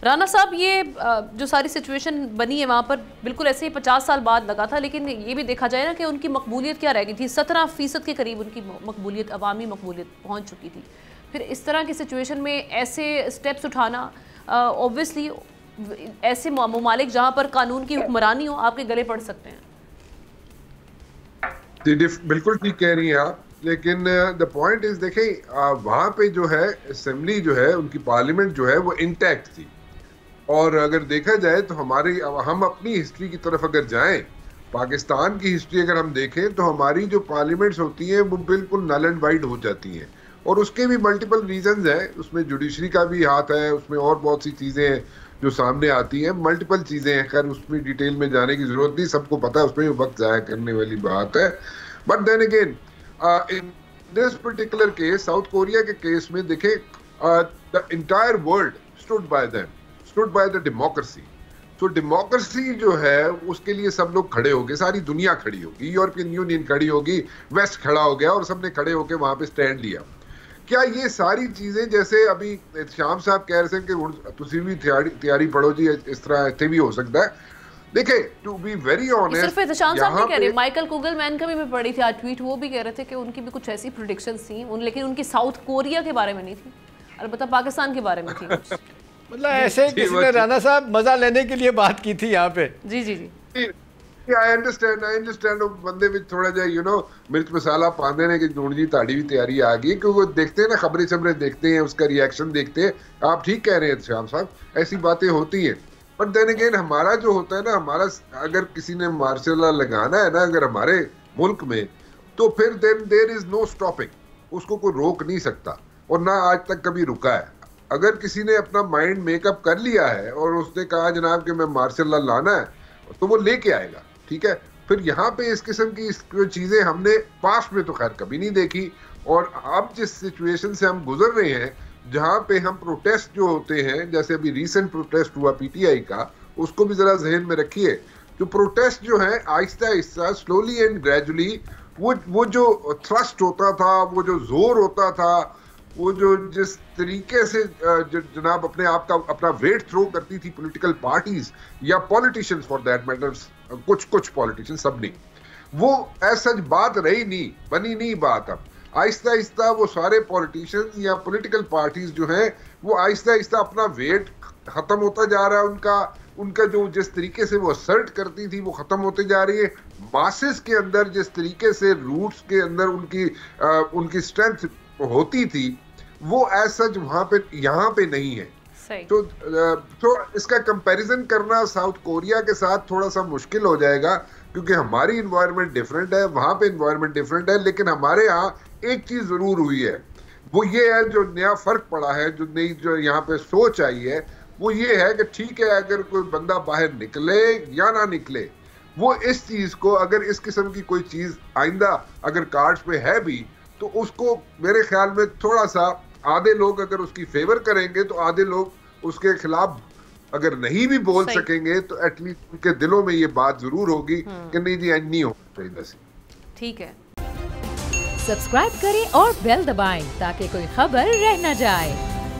राना साहब, ये जो सारी सिचुएशन बनी है वहाँ पर बिल्कुल ऐसे ही 50 साल बाद लगा था, लेकिन ये भी देखा जाए ना कि उनकी मकबूलियत क्या रह गई थी। 17% के करीब उनकी मकबूलियत, अवामी मकबूलियत पहुँच चुकी थी। फिर इस तरह की सिचुएशन में ऐसे स्टेप्स उठाना, ऑब्वियसली ऐसे ममालिक जहाँ पर कानून की हुक्मरानी हो, आपके गले पड़ सकते हैं। बिल्कुल ठीक कह रही हैं आप, लेकिन द पॉइंट इज देखें, वहाँ पे जो है असेंबली जो है, उनकी पार्लियामेंट जो है वो इंटैक्ट थी। और अगर देखा जाए तो हम अपनी हिस्ट्री की तरफ अगर जाएं, पाकिस्तान की हिस्ट्री अगर हम देखें तो हमारी जो पार्लियामेंट्स होती हैं वो बिल्कुल नल एंड वाइड हो जाती हैं। और उसके भी मल्टीपल रीजंस हैं, उसमें जुडिशरी का भी हाथ है, उसमें और बहुत सी चीज़ें हैं जो सामने आती हैं, मल्टीपल चीज़ें हैं। खैर उसमें डिटेल में जाने की ज़रूरत नहीं, सबको पता है, उसमें वक्त ज़ाया करने वाली बात है। But then again in this particular case, South Korea के केस में देखें, the entire world stood by them, stood by the democracy. तो डेमोक्रेसी जो है उसके लिए सब लोग खड़े हो गए, सारी दुनिया खड़ी होगी, यूरोपियन यूनियन खड़ी होगी, वेस्ट खड़ा हो गया और सबने खड़े होकर वहां पे स्टैंड लिया। क्या ये सारी चीजें, जैसे अभी श्याम साहब कह रहे थे कि तुसी भी तैयारी पढ़ो जी, इस तरह इतने भी हो सकता है। देखिए, टू बी वेरी ऑनेस्ट, सिर्फ एहतशाम साहब नहीं कह रहे, माइकल कुगलमैन का भी मैं पढ़ी थी आज ट्वीट, वो भी कह रहे थे कि उनकी भी कुछ ऐसी प्रेडिक्शंस थी, लेकिन उनकी साउथ कोरिया के बारे में नहीं थी, अलबत्ता पाकिस्तान के बारे में थी कुछ। मतलब ऐसे किसी ने राना साहब मजा लेने के लिए बात की थी यहाँ पे। जी जी जी, आई अंडरस्टैंड बंदे में थोड़ा जा मिर्च मसाला पाने ने कि ढूंढ जी ताड़ी भी तैयारी आ गई, क्योंकि वो देखते हैं ना, खबरें देखते हैं, उसका रिएक्शन देखते हैं। आप ठीक कह रहे हैं श्याम साहब, ऐसी बातें होती हैं। बट देन अगेन हमारा जो होता है ना, हमारा अगर किसी ने मार्शल लॉ लगाना है ना अगर हमारे मुल्क में, तो फिर then there is no stopping, उसको कोई रोक नहीं सकता, और ना आज तक कभी रुका है। अगर किसी ने अपना माइंड मेकअप कर लिया है और उसने कहा जनाब कि मैं मार्शल लॉ लाना है, तो वो लेके आएगा, ठीक है। फिर यहाँ पे इस किस्म की चीजें हमने पास्ट में तो खैर कभी नहीं देखी, और अब जिस सिचुएशन से हम गुजर रहे हैं, जहाँ पे हम प्रोटेस्ट जो होते हैं, जैसे अभी रिसेंट प्रोटेस्ट हुआ पीटीआई का, उसको भी जरा जहन में रखिए। जो प्रोटेस्ट जो है Aahista Aahista, slowly and gradually, वो जो थ्रस्ट होता था, वो जो जोर होता था, वो जो जिस तरीके से जनाब अपने आप का अपना वेट थ्रो करती थी पॉलिटिकल पार्टीज या पॉलिटिशियंस फॉर दैट मैटर्स, कुछ पॉलिटिशियन, सब नहीं, वो ऐसा बात रही नहीं, बनी नहीं बात। अब आहिस्ता आहिस्ता वो सारे पॉलिटिशियंस या पॉलिटिकल पार्टीज जो हैं, वो आहिस्ता आहिस्ता अपना वेट खत्म होता जा रहा है, उनका जो जिस तरीके से वो असर्ट करती थी वो खत्म होते जा रही है। मासेस के अंदर जिस तरीके से रूट्स के अंदर उनकी स्ट्रेंथ होती थी, वो ऐसा वहां पे यहाँ पे नहीं है। तो इसका कंपैरिजन करना साउथ कोरिया के साथ थोड़ा सा मुश्किल हो जाएगा, क्योंकि हमारी इन्वायरमेंट डिफरेंट है, वहां पे इन्वायरमेंट डिफरेंट है। लेकिन हमारे यहाँ एक चीज जरूर हुई है, वो ये है, जो नया फर्क पड़ा है, जो नई जो यहाँ पे सोच आई है, वो ये है कि ठीक है, अगर कोई बंदा बाहर निकले या ना निकले, वो इस चीज को, अगर इस किस्म की कोई चीज आइंदा अगर कार्ड्स पे है भी, तो उसको मेरे ख्याल में थोड़ा सा आधे लोग अगर उसकी फेवर करेंगे, तो आधे लोग उसके खिलाफ अगर नहीं भी बोल सकेंगे, तो एटलीस्ट उनके दिलों में ये बात जरूर होगी कि नहीं जी, नहीं होना चाहिए। ठीक है, सब्सक्राइब करें और बेल दबाएं ताकि कोई खबर रह न जाए।